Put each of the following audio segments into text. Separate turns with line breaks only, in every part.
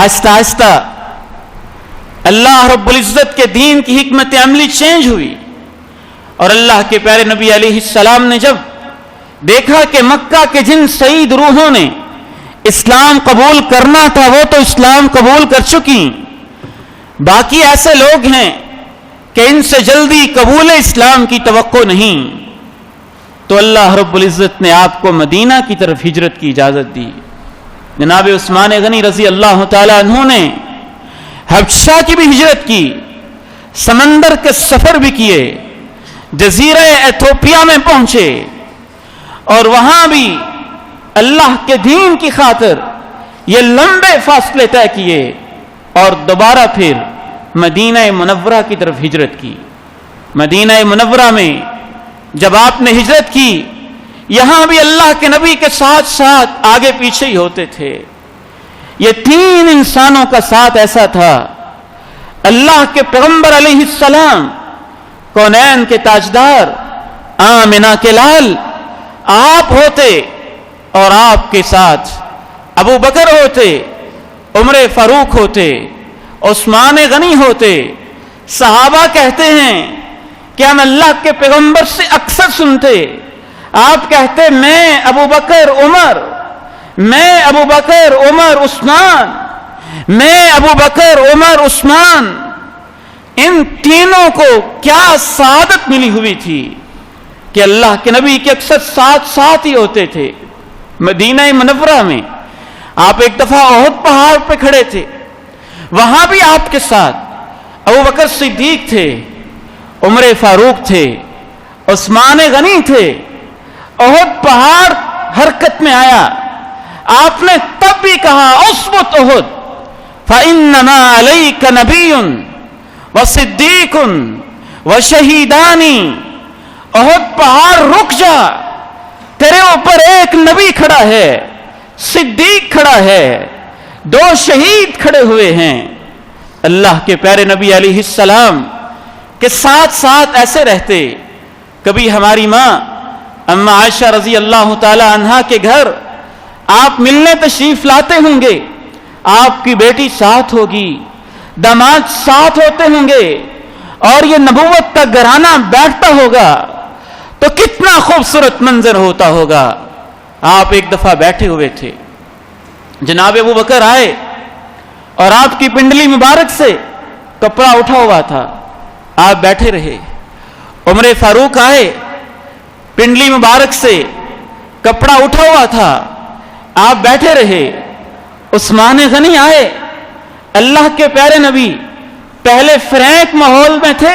آہستہ آہستہ اللہ رب العزت کے دین کی حکمت عملی چینج ہوئی، اور اللہ کے پیارے نبی علیہ السلام نے جب دیکھا کہ مکہ کے جن سعید روحوں نے اسلام قبول کرنا تھا وہ تو اسلام قبول کر چکی، باقی ایسے لوگ ہیں کہ ان سے جلدی قبول اسلام کی توقع نہیں، تو اللہ رب العزت نے آپ کو مدینہ کی طرف ہجرت کی اجازت دی۔ جناب عثمان غنی رضی اللہ تعالی عنہ نے حبشہ کی بھی ہجرت کی، سمندر کے سفر بھی کیے، جزیرہ ایتھوپیا میں پہنچے، اور وہاں بھی اللہ کے دین کی خاطر یہ لمبے فاصلے طے کیے، اور دوبارہ پھر مدینہ منورہ کی طرف ہجرت کی۔ مدینہ منورہ میں جب آپ نے ہجرت کی، یہاں بھی اللہ کے نبی کے ساتھ ساتھ آگے پیچھے ہی ہوتے تھے۔ یہ تین انسانوں کا ساتھ ایسا تھا، اللہ کے پیغمبر علیہ السلام، کونین کے تاجدار، آمنہ کے لال آپ ہوتے، اور آپ کے ساتھ ابو بکر ہوتے، عمر فاروق ہوتے، عثمان غنی ہوتے۔ صحابہ کہتے ہیں کہ ہم اللہ کے پیغمبر سے اکثر سنتے، آپ کہتے میں ابو بکر عمر، میں ابو بکر عمر عثمان، میں ابو بکر عمر عثمان۔ ان تینوں کو کیا سعادت ملی ہوئی تھی کہ اللہ کے نبی کے اکثر ساتھ ساتھ ہی ہوتے تھے۔ مدینہ منورہ میں آپ ایک دفعہ احد پہاڑ پہ کھڑے تھے، وہاں بھی آپ کے ساتھ ابو بکر صدیق تھے، عمر فاروق تھے، عثمان غنی تھے۔ احد پہاڑ حرکت میں آیا، آپ نے تب بھی کہا اثبت احد فإنما علیک نبی وصدیق وشہیدان۔ احد پہاڑ رک جا، تیرے اوپر ایک نبی کھڑا ہے، صدیق کھڑا ہے، دو شہید کھڑے ہوئے ہیں۔ اللہ کے پیارے نبی علیہ السلام کے ساتھ ساتھ ایسے رہتے۔ کبھی ہماری ماں اما عائشہ رضی اللہ تعالی عنہا کے گھر آپ ملنے تشریف لاتے ہوں گے، آپ کی بیٹی ساتھ ہوگی، داماد ساتھ ہوتے ہوں گے، اور یہ نبوت کا گھرانہ بیٹھتا ہوگا تو کتنا خوبصورت منظر ہوتا ہوگا۔ آپ ایک دفعہ بیٹھے ہوئے تھے، جناب ابو بکر آئے اور آپ کی پنڈلی مبارک سے کپڑا اٹھا ہوا تھا، آپ بیٹھے رہے۔ عمر فاروق آئے، پنڈلی مبارک سے کپڑا اٹھا ہوا تھا، آپ بیٹھے رہے۔ عثمان غنی آئے، اللہ کے پیارے نبی پہلے فرینک ماحول میں تھے،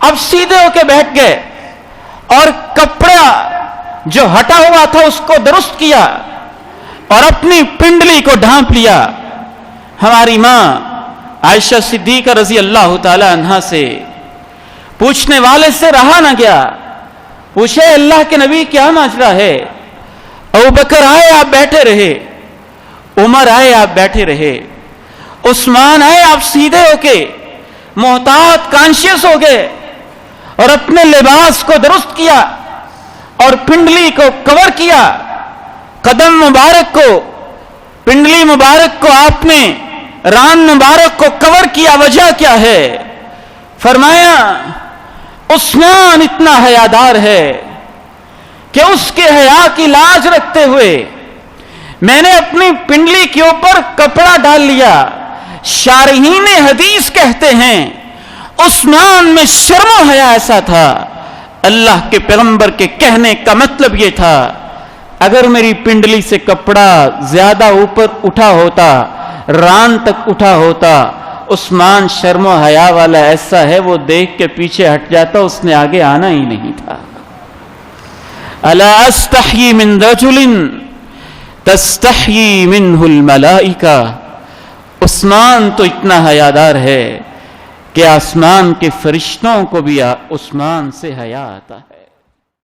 اب سیدھے ہو کے بیٹھ گئے، اور کپڑا جو ہٹا ہوا تھا اس کو درست کیا، اور اپنی پنڈلی کو ڈھانپ لیا۔ ہماری ماں عائشہ صدیقہ رضی اللہ تعالی عنہا سے پوچھنے والے سے رہا نہ گیا، پوچھے اللہ کے نبی کیا ماجرا ہے؟ ابو بکر آئے، آپ بیٹھے رہے، عمر آئے، آپ بیٹھے رہے، عثمان آئے، آپ سیدھے ہو کے محتاط کانشیس ہو گئے، اور اپنے لباس کو درست کیا، اور پنڈلی کو کور کیا، قدم مبارک کو، پنڈلی مبارک کو آپ نے ران مبارک کو کور کیا۔ وجہ کیا ہے؟ فرمایا عثمان اتنا حیادار ہے کہ اس کے حیا کی لاج رکھتے ہوئے میں نے اپنی پنڈلی کے اوپر کپڑا ڈال لیا۔ شارحین حدیث کہتے ہیں عثمان میں شرم و حیا ایسا تھا، اللہ کے پیغمبر کے کہنے کا مطلب یہ تھا اگر میری پنڈلی سے کپڑا زیادہ اوپر اٹھا ہوتا، ران تک اٹھا ہوتا، عثمان شرم و حیا والا ایسا ہے وہ دیکھ کے پیچھے ہٹ جاتا، اس نے آگے آنا ہی نہیں تھا۔ الا استحیی من رجل تستحیی منہ الملائکہ۔ عثمان تو اتنا حیادار ہے کہ آسمان کے فرشتوں کو بھی عثمان سے حیا آتا ہے۔